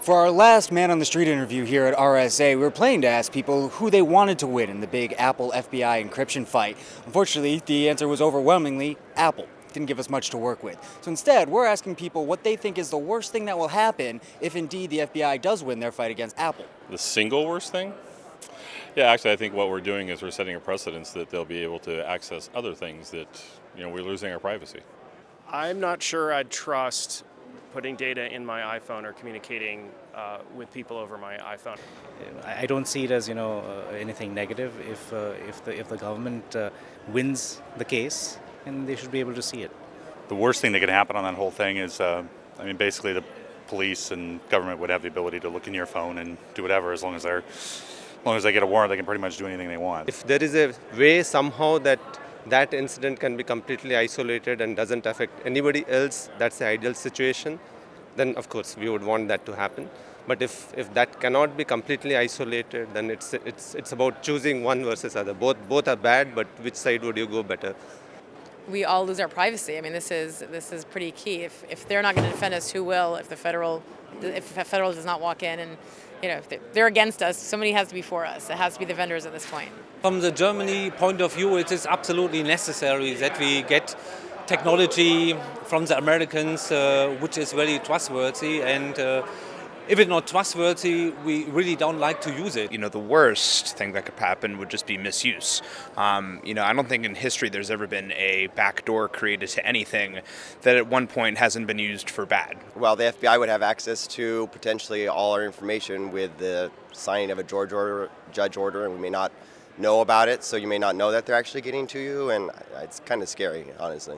For our last man on the street interview here at RSA, we were planning to ask people who they wanted to win in the big Apple FBI encryption fight. Unfortunately, the answer was overwhelmingly Apple. Didn't give us much to work with. So instead, we're asking people what they think is the worst thing that will happen if indeed the FBI does win their fight against Apple. The single worst thing? Yeah, actually, I think what we're doing is we're setting a precedence that they'll be able to access other things that, we're losing our privacy. I'm not sure I'd trust putting data in my iPhone or communicating with people over my iPhone. I don't see it as anything negative. If the government wins the case, and they should be able to see it. The worst thing that could happen on that whole thing is, basically the police and government would have the ability to look in your phone and do whatever as long as they get a warrant. They can pretty much do anything they want. If there is a way somehow that incident can be completely isolated and doesn't affect anybody else, that's the ideal situation, then of course we would want that to happen. But if that cannot be completely isolated, then it's about choosing one versus other. Both are bad, but which side would you go better? We all lose our privacy. I mean, this is pretty key. If they're not going to defend us, who will? If the federal does not walk in and if they're against us, somebody has to be for us. It has to be the vendors at this point. From the Germany point of view, it is absolutely necessary that we get technology from the Americans, which is very trustworthy. And if it's not trustworthy, we really don't like to use it. The worst thing that could happen would just be misuse. I don't think in history there's ever been a backdoor created to anything that at one point hasn't been used for bad. Well, the FBI would have access to potentially all our information with the signing of a judge order, and we may not know about it, so you may not know that they're actually getting to you, and it's kind of scary, honestly.